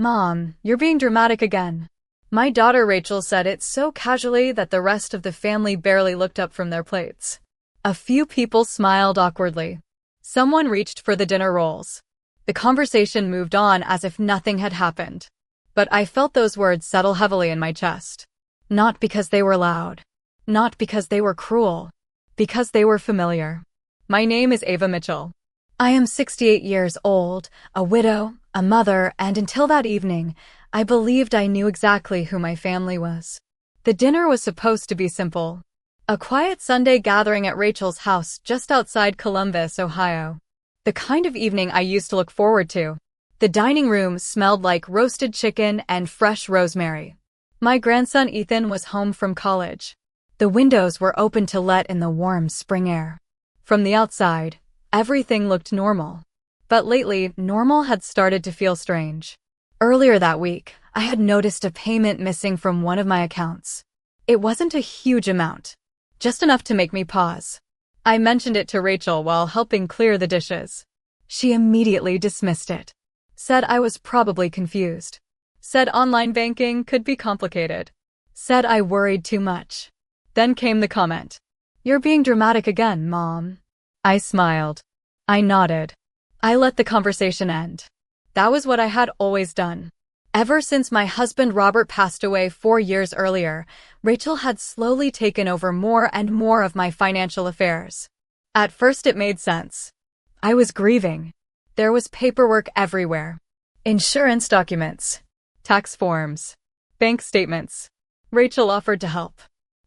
Mom, you're being dramatic again. My daughter Rachel said it so casually that the rest of the family barely looked up from their plates. A few people smiled awkwardly. Someone reached for the dinner rolls. The conversation moved on as if nothing had happened. But I felt those words settle heavily in my chest. Not because they were loud. Not because they were cruel. Because they were familiar. My name is Ava Mitchell. I am 68 years old, a widow, a mother, and until that evening, I believed I knew exactly who my family was. The dinner was supposed to be simple. A quiet Sunday gathering at Rachel's house just outside Columbus, Ohio. The kind of evening I used to look forward to. The dining room smelled like roasted chicken and fresh rosemary. My grandson Ethan was home from college. The windows were open to let in the warm spring air. From the outside, everything looked normal. But lately, normal had started to feel strange. Earlier that week, I had noticed a payment missing from one of my accounts. It wasn't a huge amount, just enough to make me pause. I mentioned it to Rachel while helping clear the dishes. She immediately dismissed it. Said I was probably confused. Said online banking could be complicated. Said I worried too much. Then came the comment. "You're being dramatic again, Mom." I smiled. I nodded. I let the conversation end. That was what I had always done. Ever since my husband Robert passed away 4 years earlier, Rachel had slowly taken over more and more of my financial affairs. At first it made sense. I was grieving. There was paperwork everywhere. Insurance documents, tax forms, bank statements. Rachel offered to help.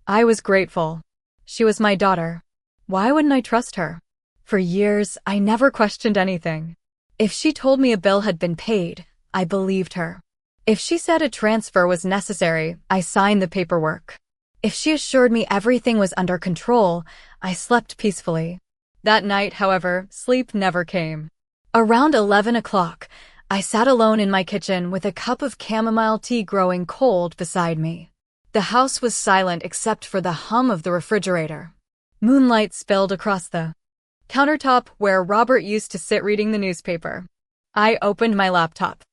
I was grateful. She was my daughter. Why wouldn't I trust her? For years, I never questioned anything. If she told me a bill had been paid, I believed her. If she said a transfer was necessary, I signed the paperwork. If she assured me everything was under control, I slept peacefully. That night, however, sleep never came. Around 11 o'clock, I sat alone in my kitchen with a cup of chamomile tea growing cold beside me. The house was silent except for the hum of the refrigerator. Moonlight spilled across the countertop where Robert used to sit reading the newspaper. I opened my laptop.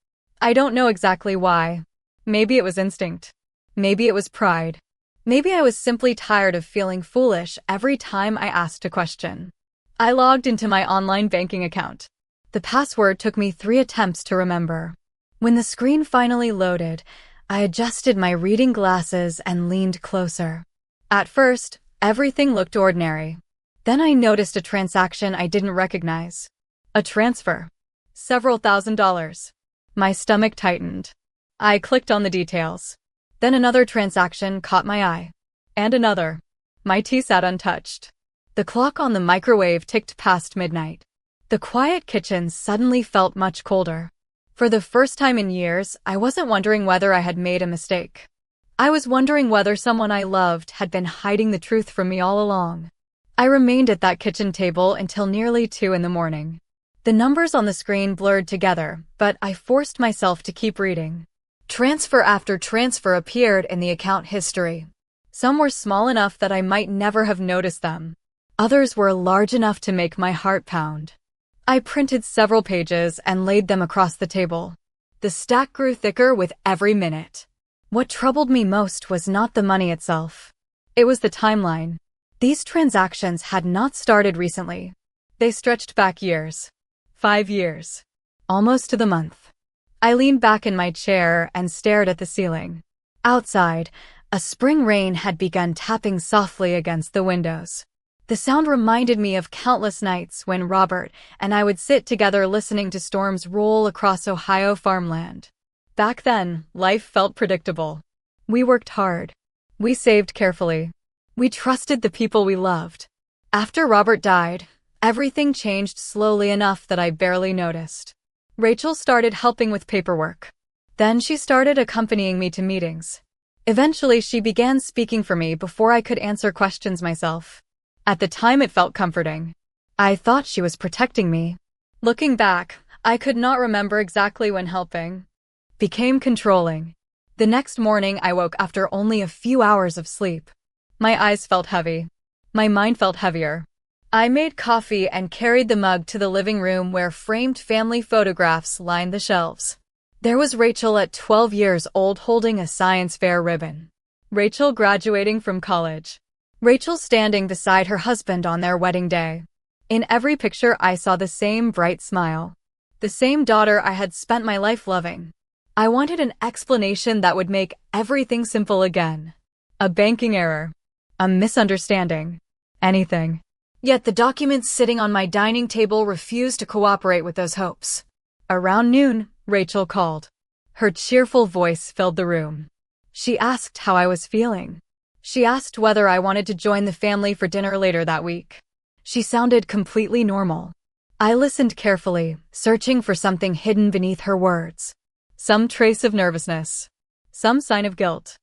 I don't know exactly why. Maybe it was instinct. Maybe it was pride. Maybe I was simply tired of feeling foolish every time I asked a question. I logged into my online banking account. The password took me 3 attempts to remember. When the screen finally loaded, I adjusted my reading glasses and leaned closer. At first, everything looked ordinary. Then I noticed a transaction I didn't recognize. A transfer. Several $1,000s. My stomach tightened. I clicked on the details. Then another transaction caught my eye. And another. My tea sat untouched. The clock on the microwave ticked past midnight. The quiet kitchen suddenly felt much colder. For the first time in years, I wasn't wondering whether I had made a mistake. I was wondering whether someone I loved had been hiding the truth from me all along. I remained at that kitchen table until nearly 2 in the morning. The numbers on the screen blurred together, but I forced myself to keep reading. Transfer after transfer appeared in the account history. Some were small enough that I might never have noticed them. Others were large enough to make my heart pound. I printed several pages and laid them across the table. The stack grew thicker with every minute. What troubled me most was not the money itself. It was the timeline. These transactions had not started recently. They stretched back years. 5 years. Almost to the month. I leaned back in my chair and stared at the ceiling. Outside, a spring rain had begun tapping softly against the windows. The sound reminded me of countless nights when Robert and I would sit together listening to storms roll across Ohio farmland. Back then, life felt predictable. We worked hard. We saved carefully. We trusted the people we loved. After Robert died, everything changed slowly enough that I barely noticed. Rachel started helping with paperwork. Then she started accompanying me to meetings. Eventually, she began speaking for me before I could answer questions myself. At the time, it felt comforting. I thought she was protecting me. Looking back, I could not remember exactly when helping. Became controlling. The next morning, I woke after only a few hours of sleep. My eyes felt heavy. My mind felt heavier. I made coffee and carried the mug to the living room where framed family photographs lined the shelves. There was Rachel at 12 years old holding a science fair ribbon. Rachel graduating from college. Rachel standing beside her husband on their wedding day. In every picture I saw the same bright smile. The same daughter I had spent my life loving. I wanted an explanation that would make everything simple again. A banking error. A misunderstanding. Anything. Yet the documents sitting on my dining table refused to cooperate with those hopes. Around noon, Rachel called. Her cheerful voice filled the room. She asked how I was feeling. She asked whether I wanted to join the family for dinner later that week. She sounded completely normal. I listened carefully, searching for something hidden beneath her words. Some trace of nervousness. Some sign of guilt.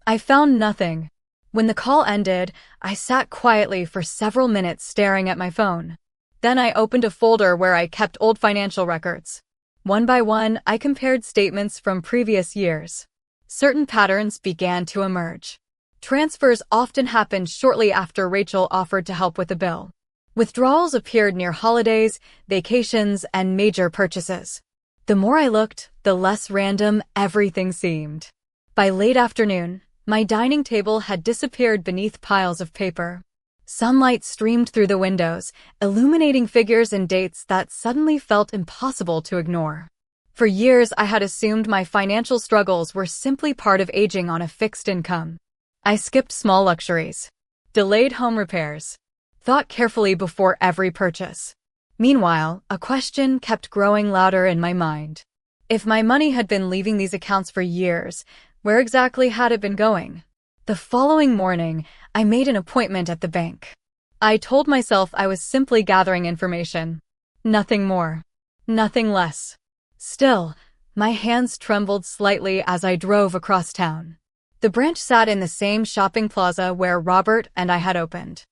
I found nothing. When the call ended, I sat quietly for several minutes staring at my phone. Then I opened a folder where I kept old financial records. One by one, I compared statements from previous years. Certain patterns began to emerge. Transfers often happened shortly after Rachel offered to help with the bill. Withdrawals appeared near holidays, vacations, and major purchases. The more I looked, the less random everything seemed. By late afternoon, my dining table had disappeared beneath piles of paper. Sunlight streamed through the windows, illuminating figures and dates that suddenly felt impossible to ignore. For years, I had assumed my financial struggles were simply part of aging on a fixed income. I skipped small luxuries, delayed home repairs, thought carefully before every purchase. Meanwhile, a question kept growing louder in my mind. If my money had been leaving these accounts for years, where exactly had it been going? The following morning, I made an appointment at the bank. I told myself I was simply gathering information. Nothing more. Nothing less. Still, my hands trembled slightly as I drove across town. The branch sat in the same shopping plaza where Robert and I had opened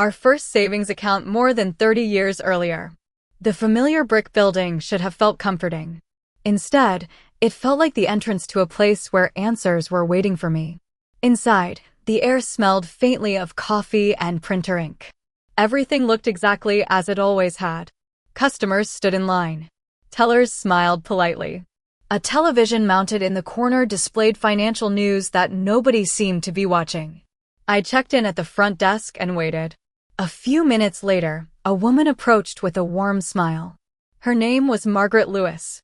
our first savings account more than 30 years earlier. The familiar brick building should have felt comforting. Instead, it felt like the entrance to a place where answers were waiting for me. Inside, the air smelled faintly of coffee and printer ink. Everything looked exactly as it always had. Customers stood in line. Tellers smiled politely. A television mounted in the corner displayed financial news that nobody seemed to be watching. I checked in at the front desk and waited. A few minutes later, a woman approached with a warm smile. Her name was Margaret Lewis.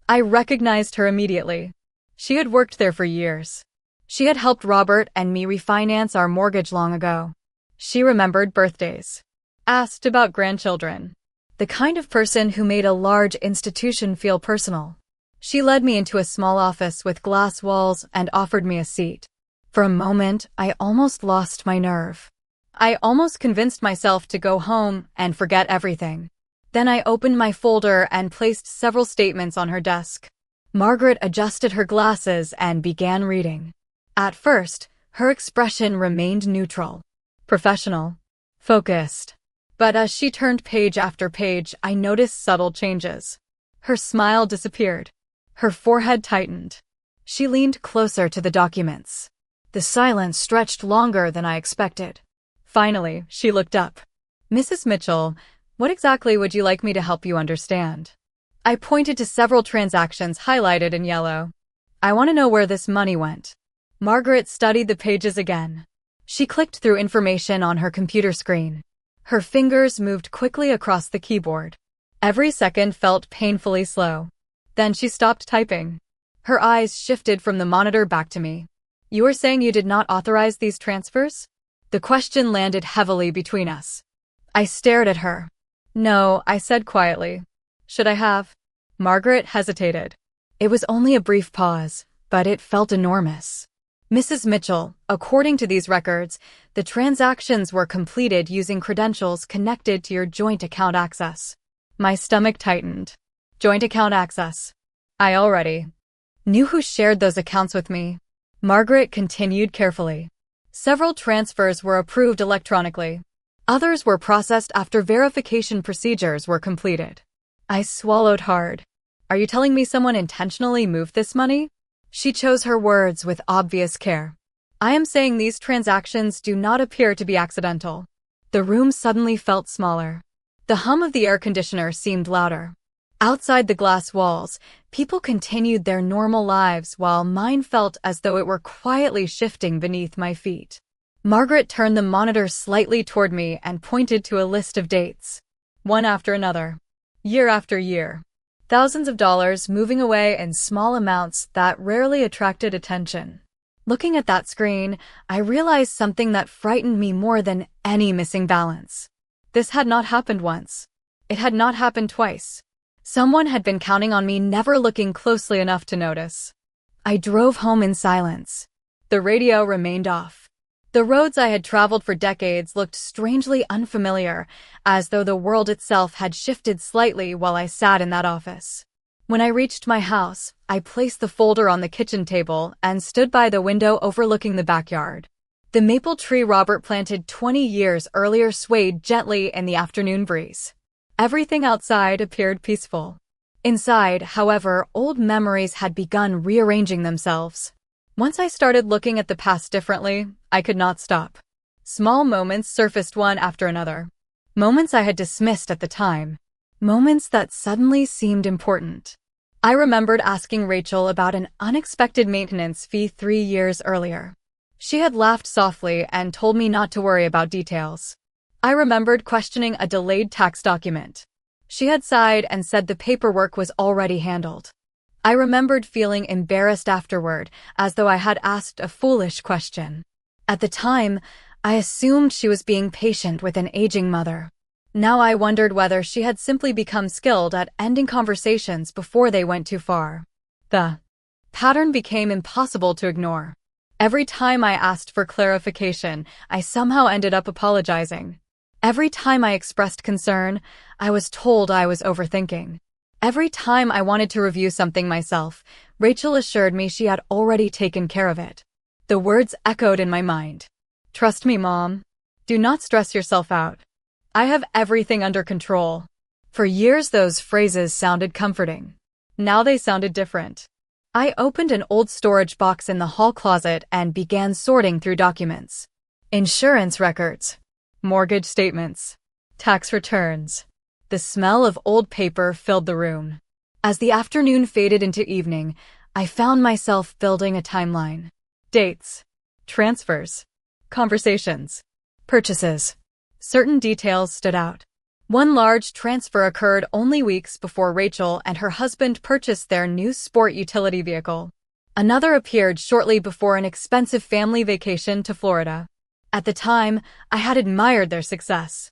I recognized her immediately. She had worked there for years. She had helped Robert and me refinance our mortgage long ago. She remembered birthdays. Asked about grandchildren. The kind of person who made a large institution feel personal. She led me into a small office with glass walls and offered me a seat. For a moment, I almost lost my nerve. I almost convinced myself to go home and forget everything. Then I opened my folder and placed several statements on her desk. Margaret adjusted her glasses and began reading. At first, her expression remained neutral, professional, focused. But as she turned page after page, I noticed subtle changes. Her smile disappeared. Her forehead tightened. She leaned closer to the documents. The silence stretched longer than I expected. Finally, she looked up. Mrs. Mitchell, what exactly would you like me to help you understand? I pointed to several transactions highlighted in yellow. I want to know where this money went. Margaret studied the pages again. She clicked through information on her computer screen. Her fingers moved quickly across the keyboard. Every second felt painfully slow. Then she stopped typing. Her eyes shifted from the monitor back to me. You are saying you did not authorize these transfers? The question landed heavily between us. I stared at her. No, I said quietly. Should I have? Margaret hesitated. It was only a brief pause, but it felt enormous. Mrs. Mitchell, according to these records, the transactions were completed using credentials connected to your joint account access. My stomach tightened. Joint account access. I already knew who shared those accounts with me. Margaret continued carefully. Several transfers were approved electronically. Others were processed after verification procedures were completed. I swallowed hard. Are you telling me someone intentionally moved this money? She chose her words with obvious care. I am saying these transactions do not appear to be accidental. The room suddenly felt smaller. The hum of the air conditioner seemed louder. Outside the glass walls, people continued their normal lives while mine felt as though it were quietly shifting beneath my feet. Margaret turned the monitor slightly toward me and pointed to a list of dates. One after another. Year after year. Thousands of dollars moving away in small amounts that rarely attracted attention. Looking at that screen, I realized something that frightened me more than any missing balance. This had not happened once. It had not happened twice. Someone had been counting on me never looking closely enough to notice. I drove home in silence. The radio remained off. The roads I had traveled for decades looked strangely unfamiliar, as though the world itself had shifted slightly while I sat in that office. When I reached my house, I placed the folder on the kitchen table and stood by the window overlooking the backyard. The maple tree Robert planted 20 years earlier swayed gently in the afternoon breeze. Everything outside appeared peaceful. Inside, however, old memories had begun rearranging themselves. Once I started looking at the past differently, I could not stop. Small moments surfaced one after another. Moments I had dismissed at the time. Moments that suddenly seemed important. I remembered asking Rachel about an unexpected maintenance fee 3 years earlier. She had laughed softly and told me not to worry about details. I remembered questioning a delayed tax document. She had sighed and said the paperwork was already handled. I remembered feeling embarrassed afterward, as though I had asked a foolish question. At the time, I assumed she was being patient with an aging mother. Now I wondered whether she had simply become skilled at ending conversations before they went too far. The pattern became impossible to ignore. Every time I asked for clarification, I somehow ended up apologizing. Every time I expressed concern, I was told I was overthinking. Every time I wanted to review something myself, Rachel assured me she had already taken care of it. The words echoed in my mind. Trust me, Mom. Do not stress yourself out. I have everything under control. For years those phrases sounded comforting. Now they sounded different. I opened an old storage box in the hall closet and began sorting through documents. Insurance records. Mortgage statements. Tax returns. The smell of old paper filled the room. As the afternoon faded into evening, I found myself building a timeline. Dates. Transfers. Conversations. Purchases. Certain details stood out. One large transfer occurred only weeks before Rachel and her husband purchased their new sport utility vehicle. Another appeared shortly before an expensive family vacation to Florida. At the time, I had admired their success.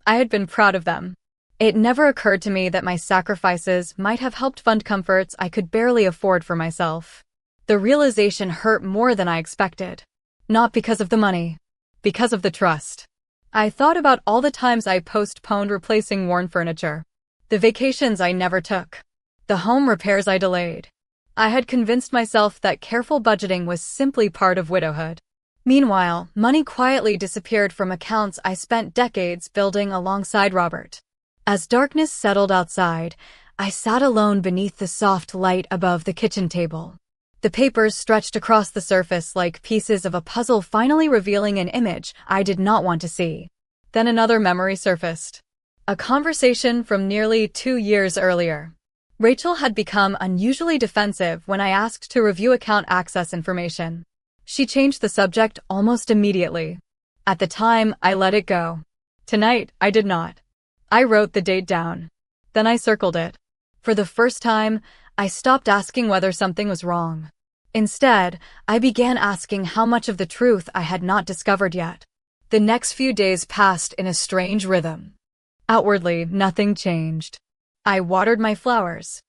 I had been proud of them. It never occurred to me that my sacrifices might have helped fund comforts I could barely afford for myself. The realization hurt more than I expected. Not because of the money. Because of the trust. I thought about all the times I postponed replacing worn furniture. The vacations I never took. The home repairs I delayed. I had convinced myself that careful budgeting was simply part of widowhood. Meanwhile, money quietly disappeared from accounts I spent decades building alongside Robert. As darkness settled outside, I sat alone beneath the soft light above the kitchen table. The papers stretched across the surface like pieces of a puzzle, finally revealing an image I did not want to see. Then another memory surfaced. A conversation from nearly 2 years earlier. Rachel had become unusually defensive when I asked to review account access information. She changed the subject almost immediately. At the time, I let it go. Tonight, I did not. I wrote the date down. Then I circled it. For the first time, I stopped asking whether something was wrong. Instead, I began asking how much of the truth I had not discovered yet. The next few days passed in a strange rhythm. Outwardly, nothing changed. I watered my flowers.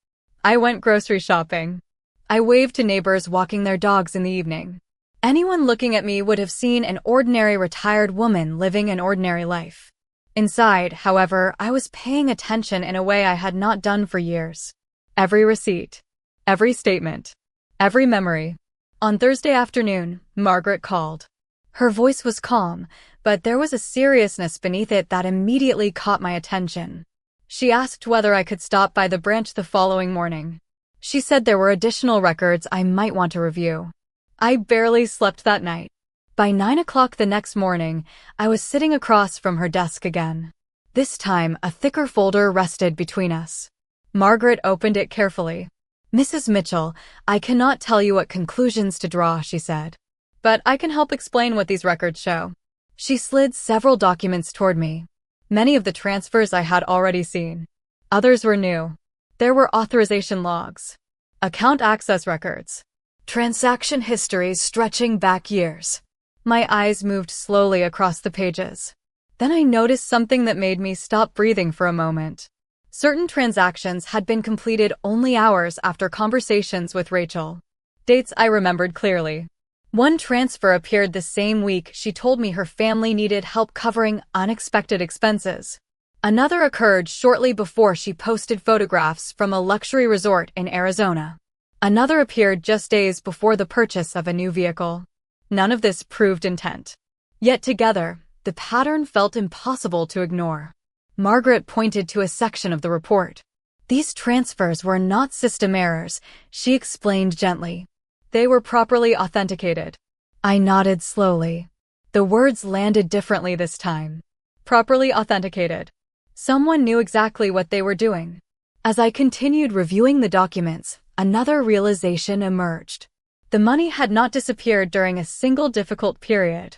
I went grocery shopping. I waved to neighbors walking their dogs in the evening. Anyone looking at me would have seen an ordinary retired woman living an ordinary life. Inside, however, I was paying attention in a way I had not done for years. Every receipt. Every statement. Every memory. On Thursday afternoon, Margaret called. Her voice was calm, but there was a seriousness beneath it that immediately caught my attention. She asked whether I could stop by the branch the following morning. She said there were additional records I might want to review. I barely slept that night. By 9 o'clock the next morning, I was sitting across from her desk again. This time, a thicker folder rested between us. Margaret opened it carefully. "Mrs. Mitchell, I cannot tell you what conclusions to draw," she said. "But I can help explain what these records show." She slid several documents toward me. Many of the transfers I had already seen. Others were new. There were authorization logs, account access records, transaction histories stretching back years. My eyes moved slowly across the pages. Then I noticed something that made me stop breathing for a moment. Certain transactions had been completed only hours after conversations with Rachel. Dates I remembered clearly. One transfer appeared the same week she told me her family needed help covering unexpected expenses. Another occurred shortly before she posted photographs from a luxury resort in Arizona. Another appeared just days before the purchase of a new vehicle. None of this proved intent. Yet together, the pattern felt impossible to ignore. Margaret pointed to a section of the report. "These transfers were not system errors," she explained gently. "They were properly authenticated." I nodded slowly. The words landed differently this time. Properly authenticated. Someone knew exactly what they were doing. As I continued reviewing the documents, another realization emerged. The money had not disappeared during a single difficult period.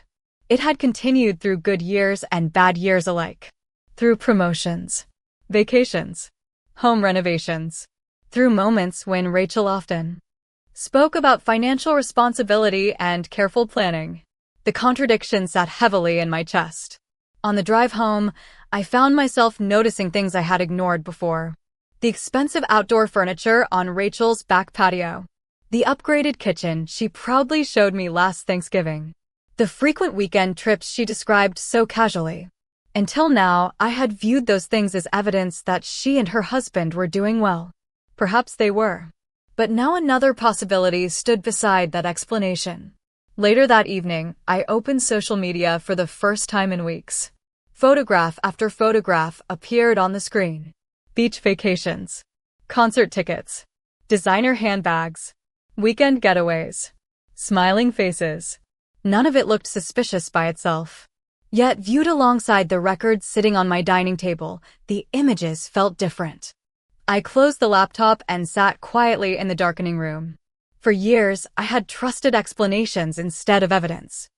It had continued through good years and bad years alike. Through promotions, vacations, home renovations, through moments when Rachel often spoke about financial responsibility and careful planning. The contradiction sat heavily in my chest. On the drive home, I found myself noticing things I had ignored before. The expensive outdoor furniture on Rachel's back patio. The upgraded kitchen she proudly showed me last Thanksgiving. The frequent weekend trips she described so casually. Until now, I had viewed those things as evidence that she and her husband were doing well. Perhaps they were. But now another possibility stood beside that explanation. Later that evening, I opened social media for the first time in weeks. Photograph after photograph appeared on the screen. Beach vacations, concert tickets, designer handbags, weekend getaways, smiling faces. None of it looked suspicious by itself. Yet, viewed alongside the records sitting on my dining table, the images felt different. I closed the laptop and sat quietly in the darkening room. For years, I had trusted explanations instead of evidence.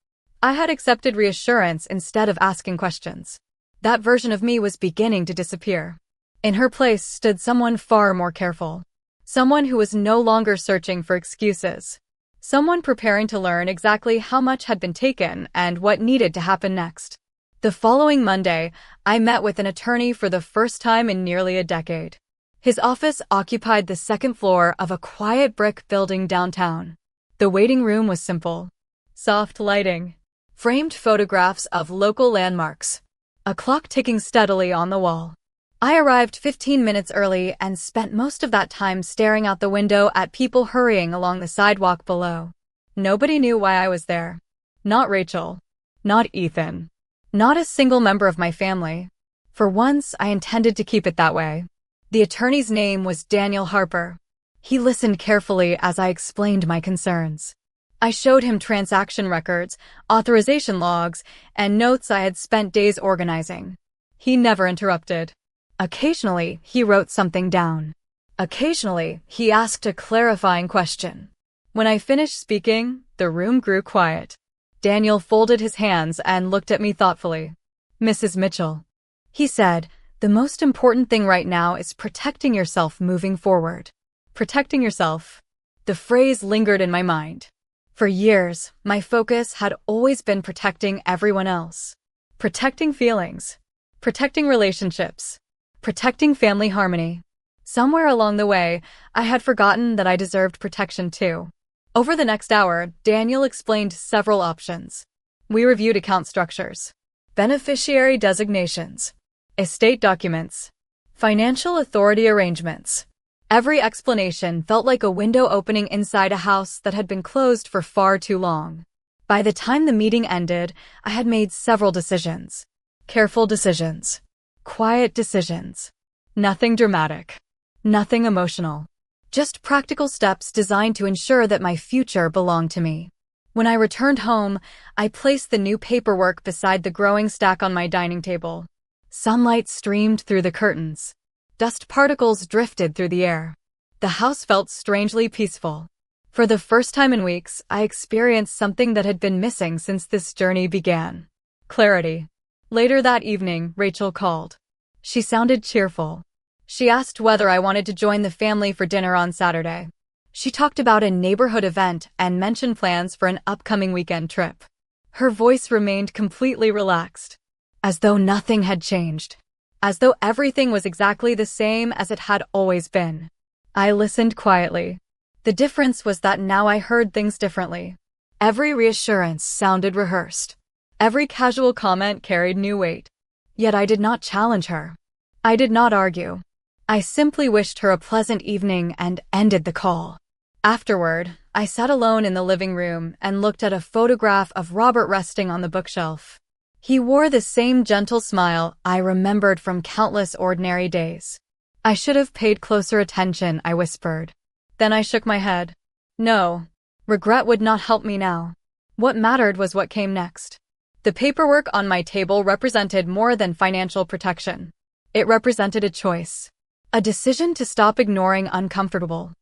I had accepted reassurance instead of asking questions. That version of me was beginning to disappear. In her place stood someone far more careful. Someone who was no longer searching for excuses. Someone preparing to learn exactly how much had been taken and what needed to happen next. The following Monday, I met with an attorney for the first time in nearly a decade. His office occupied the second floor of a quiet brick building downtown. The waiting room was simple. Soft lighting, framed photographs of local landmarks, a clock ticking steadily on the wall. I arrived 15 minutes early and spent most of that time staring out the window at people hurrying along the sidewalk below. Nobody knew why I was there. Not Rachel. Not Ethan. Not a single member of my family. For once, I intended to keep it that way. The attorney's name was Daniel Harper. He listened carefully as I explained my concerns. I showed him transaction records, authorization logs, and notes I had spent days organizing. He never interrupted. Occasionally, he wrote something down. Occasionally, he asked a clarifying question. When I finished speaking, the room grew quiet. Daniel folded his hands and looked at me thoughtfully. "Mrs. Mitchell," he said, "the most important thing right now is protecting yourself moving forward." Protecting yourself. The phrase lingered in my mind. For years, my focus had always been protecting everyone else. Protecting feelings. Protecting relationships. Protecting family harmony. Somewhere along the way, I had forgotten that I deserved protection too. Over the next hour, Daniel explained several options. We reviewed account structures, beneficiary designations, estate documents, financial authority arrangements. Every explanation felt like a window opening inside a house that had been closed for far too long. By the time the meeting ended, I had made several decisions. Careful decisions. Quiet decisions. Nothing dramatic. Nothing emotional. Just practical steps designed to ensure that my future belonged to me. When I returned home, I placed the new paperwork beside the growing stack on my dining table. Sunlight streamed through the curtains. Dust particles drifted through the air. The house felt strangely peaceful. For the first time in weeks, I experienced something that had been missing since this journey began. Clarity. Later that evening, Rachel called. She sounded cheerful. She asked whether I wanted to join the family for dinner on Saturday. She talked about a neighborhood event and mentioned plans for an upcoming weekend trip. Her voice remained completely relaxed, as though nothing had changed, as though everything was exactly the same as it had always been. I listened quietly. The difference was that now I heard things differently. Every reassurance sounded rehearsed. Every casual comment carried new weight. Yet I did not challenge her. I did not argue. I simply wished her a pleasant evening and ended the call. Afterward, I sat alone in the living room and looked at a photograph of Robert resting on the bookshelf. He wore the same gentle smile I remembered from countless ordinary days. I should have paid closer attention, I whispered. Then I shook my head. No, regret would not help me now. What mattered was what came next. The paperwork on my table represented more than financial protection. It represented a choice. A decision to stop ignoring uncomfortable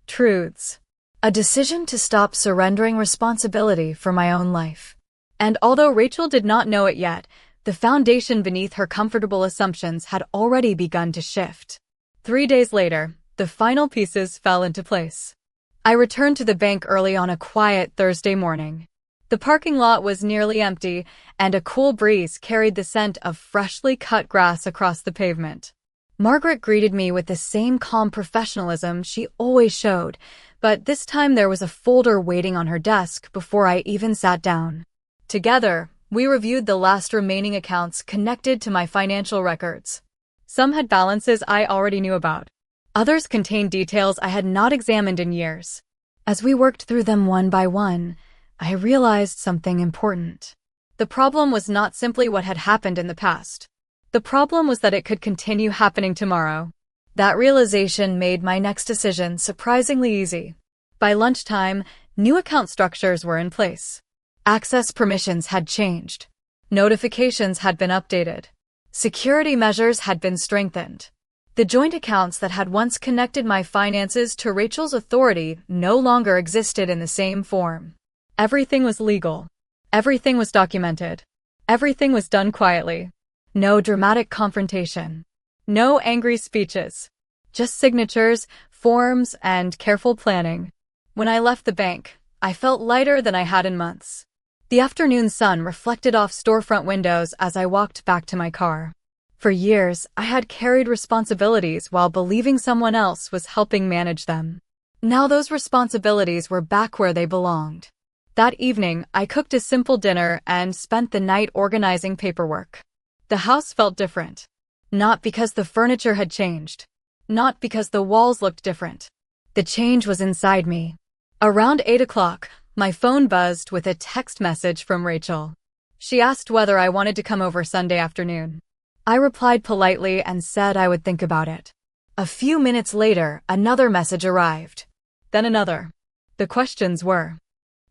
truths. A decision to stop surrendering responsibility for my own life. And although Rachel did not know it yet, the foundation beneath her comfortable assumptions had already begun to shift. 3 days later, the final pieces fell into place. I returned to the bank early on a quiet Thursday morning. The parking lot was nearly empty, and a cool breeze carried the scent of freshly cut grass across the pavement. Margaret greeted me with the same calm professionalism she always showed, but this time there was a folder waiting on her desk before I even sat down. Together, we reviewed the last remaining accounts connected to my financial records. Some had balances I already knew about. Others contained details I had not examined in years. As we worked through them one by one, I realized something important. The problem was not simply what had happened in the past. The problem was that it could continue happening tomorrow. That realization made my next decision surprisingly easy. By lunchtime, new account structures were in place. Access permissions had changed. Notifications had been updated. Security measures had been strengthened. The joint accounts that had once connected my finances to Rachel's authority no longer existed in the same form. Everything was legal. Everything was documented. Everything was done quietly. No dramatic confrontation. No angry speeches. Just signatures, forms, and careful planning. When I left the bank, I felt lighter than I had in months. The afternoon sun reflected off storefront windows as I walked back to my car. For years, I had carried responsibilities while believing someone else was helping manage them. Now those responsibilities were back where they belonged. That evening, I cooked a simple dinner and spent the night organizing paperwork. The house felt different. Not because the furniture had changed. Not because the walls looked different. The change was inside me. Around 8 o'clock, my phone buzzed with a text message from Rachel. She asked whether I wanted to come over Sunday afternoon. I replied politely and said I would think about it. A few minutes later, another message arrived. Then another. The questions were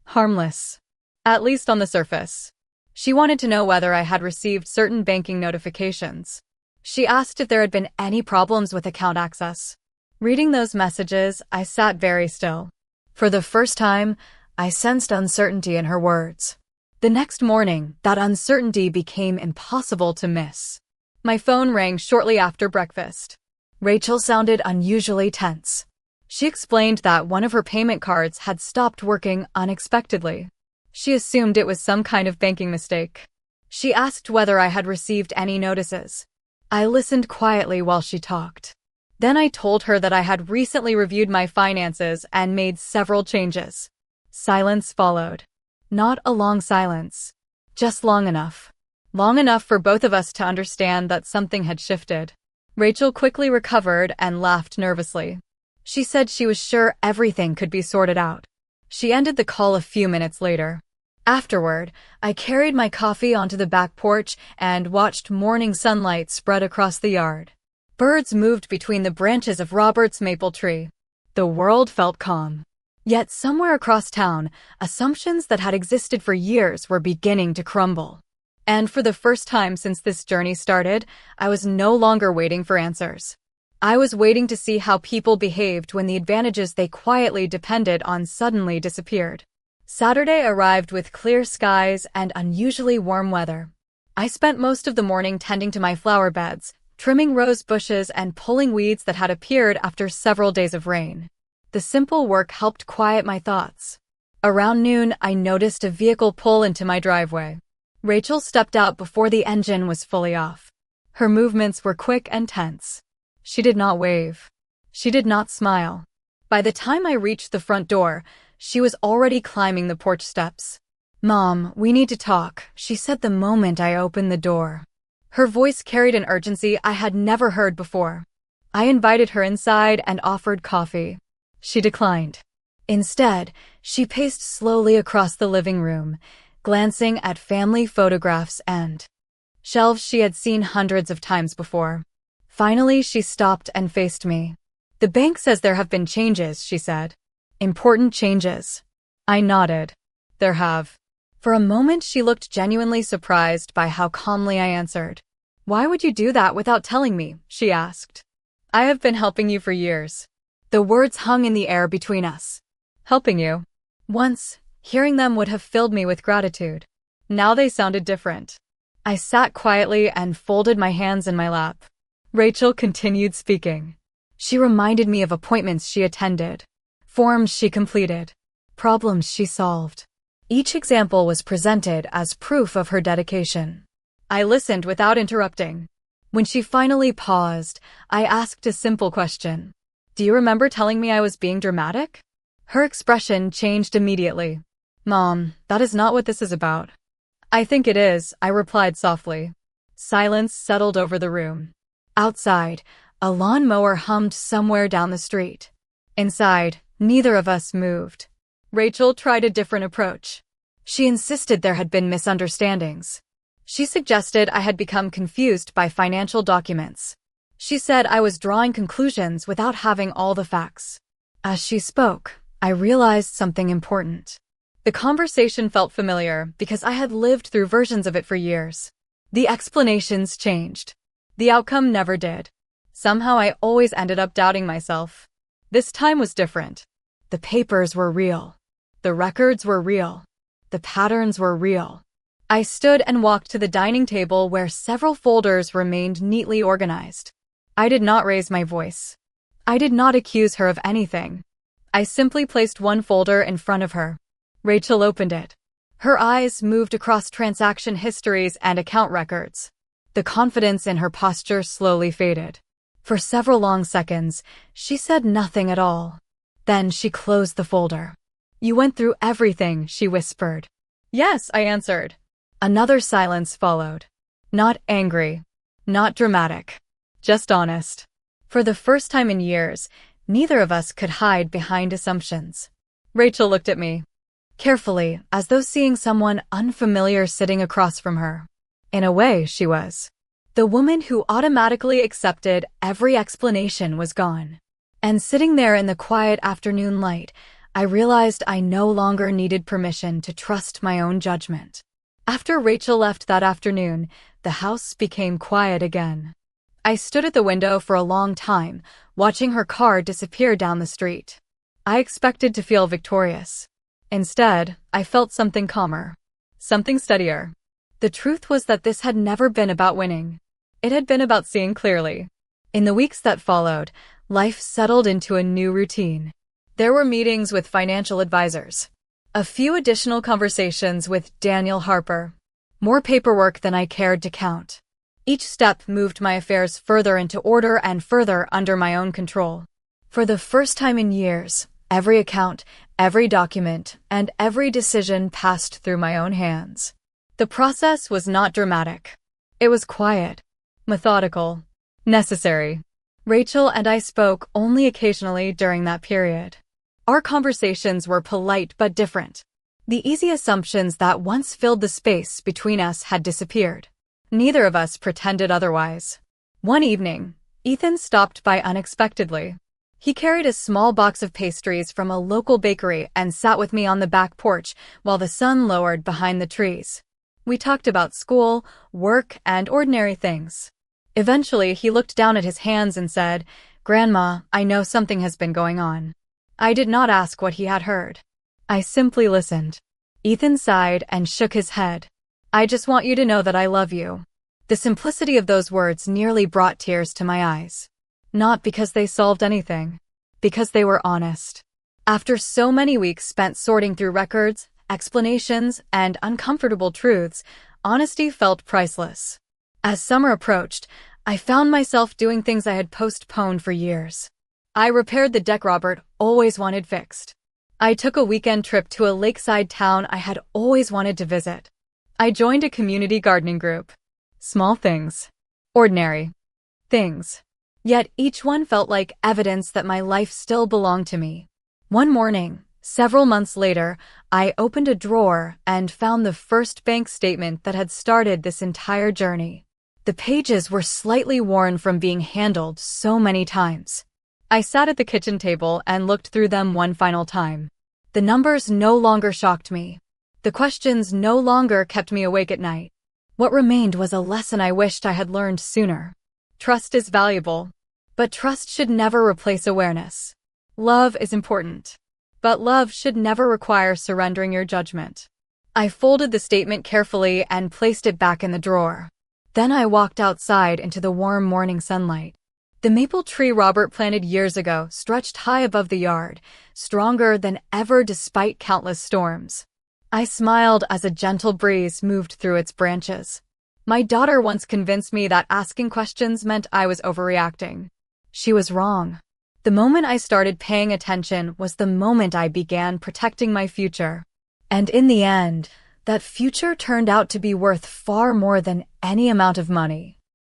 harmless, at least on the surface. She wanted to know whether I had received certain banking notifications. She asked if there had been any problems with account access. Reading those messages, I sat very still. For the first time, I sensed uncertainty in her words. The next morning, that uncertainty became impossible to miss. My phone rang shortly after breakfast. Rachel sounded unusually tense. She explained that one of her payment cards had stopped working unexpectedly. She assumed it was some kind of banking mistake. She asked whether I had received any notices. I listened quietly while she talked. Then I told her that I had recently reviewed my finances and made several changes. Silence followed. Not a long silence. Just long enough. Long enough for both of us to understand that something had shifted. Rachel quickly recovered and laughed nervously. She said she was sure everything could be sorted out. She ended the call a few minutes later. Afterward, I carried my coffee onto the back porch and watched morning sunlight spread across the yard. Birds moved between the branches of Robert's maple tree. The world felt calm. Yet somewhere across town, assumptions that had existed for years were beginning to crumble. And for the first time since this journey started, I was no longer waiting for answers. I was waiting to see how people behaved when the advantages they quietly depended on suddenly disappeared. Saturday arrived with clear skies and unusually warm weather. I spent most of the morning tending to my flower beds, trimming rose bushes and pulling weeds that had appeared after several days of rain. The simple work helped quiet my thoughts. Around noon, I noticed a vehicle pull into my driveway. Rachel stepped out before the engine was fully off. Her movements were quick and tense. She did not wave. She did not smile. By the time I reached the front door, she was already climbing the porch steps. "Mom, we need to talk," she said the moment I opened the door. Her voice carried an urgency I had never heard before. I invited her inside and offered coffee. She declined. Instead, she paced slowly across the living room, glancing at family photographs and shelves she had seen hundreds of times before. Finally, she stopped and faced me. "The bank says there have been changes," she said. "Important changes." I nodded. "There have." For a moment, she looked genuinely surprised by how calmly I answered. "Why would you do that without telling me?" she asked. "I have been helping you for years." The words hung in the air between us. Helping you? Once, hearing them would have filled me with gratitude. Now they sounded different. I sat quietly and folded my hands in my lap. Rachel continued speaking. She reminded me of appointments she attended, forms she completed, problems she solved. Each example was presented as proof of her dedication. I listened without interrupting. When she finally paused, I asked a simple question. "Do you remember telling me I was being dramatic?" Her expression changed immediately. "Mom, that is not what this is about." "I think it is," I replied softly. Silence settled over the room. Outside, a lawnmower hummed somewhere down the street. Inside, neither of us moved. Rachel tried a different approach. She insisted there had been misunderstandings. She suggested I had become confused by financial documents. She said I was drawing conclusions without having all the facts. As she spoke, I realized something important. The conversation felt familiar because I had lived through versions of it for years. The explanations changed. The outcome never did. Somehow I always ended up doubting myself. This time was different. The papers were real. The records were real. The patterns were real. I stood and walked to the dining table where several folders remained neatly organized. I did not raise my voice. I did not accuse her of anything. I simply placed one folder in front of her. Rachel opened it. Her eyes moved across transaction histories and account records. The confidence in her posture slowly faded. For several long seconds, she said nothing at all. Then she closed the folder. "You went through everything," she whispered. "Yes," I answered. Another silence followed. Not angry. Not dramatic. Just honest. For the first time in years, neither of us could hide behind assumptions. Rachel looked at me carefully, as though seeing someone unfamiliar sitting across from her. In a way, she was. The woman who automatically accepted every explanation was gone. And sitting there in the quiet afternoon light, I realized I no longer needed permission to trust my own judgment. After Rachel left that afternoon, the house became quiet again. I stood at the window for a long time, watching her car disappear down the street. I expected to feel victorious. Instead, I felt something calmer. Something steadier. The truth was that this had never been about winning. It had been about seeing clearly. In the weeks that followed, life settled into a new routine. There were meetings with financial advisors. A few additional conversations with Daniel Harper. More paperwork than I cared to count. Each step moved my affairs further into order and further under my own control. For the first time in years, every account, every document, and every decision passed through my own hands. The process was not dramatic. It was quiet, methodical, necessary. Rachel and I spoke only occasionally during that period. Our conversations were polite but different. The easy assumptions that once filled the space between us had disappeared. Neither of us pretended otherwise. One evening, Ethan stopped by unexpectedly. He carried a small box of pastries from a local bakery and sat with me on the back porch while the sun lowered behind the trees. We talked about school, work, and ordinary things. Eventually, he looked down at his hands and said, "Grandma, I know something has been going on." I did not ask what he had heard. I simply listened. Ethan sighed and shook his head. "I just want you to know that I love you." The simplicity of those words nearly brought tears to my eyes. Not because they solved anything, because they were honest. After so many weeks spent sorting through records, explanations, and uncomfortable truths, honesty felt priceless. As summer approached, I found myself doing things I had postponed for years. I repaired the deck Robert always wanted fixed. I took a weekend trip to a lakeside town I had always wanted to visit. I joined a community gardening group. Small things. Ordinary things. Yet each one felt like evidence that my life still belonged to me. One morning, several months later, I opened a drawer and found the first bank statement that had started this entire journey. The pages were slightly worn from being handled so many times. I sat at the kitchen table and looked through them one final time. The numbers no longer shocked me. The questions no longer kept me awake at night. What remained was a lesson I wished I had learned sooner. Trust is valuable, but trust should never replace awareness. Love is important, but love should never require surrendering your judgment. I folded the statement carefully and placed it back in the drawer. Then I walked outside into the warm morning sunlight. The maple tree Robert planted years ago stretched high above the yard, stronger than ever despite countless storms. I smiled as a gentle breeze moved through its branches. My daughter once convinced me that asking questions meant I was overreacting. She was wrong. The moment I started paying attention was the moment I began protecting my future. And in the end, that future turned out to be worth far more than any amount of money.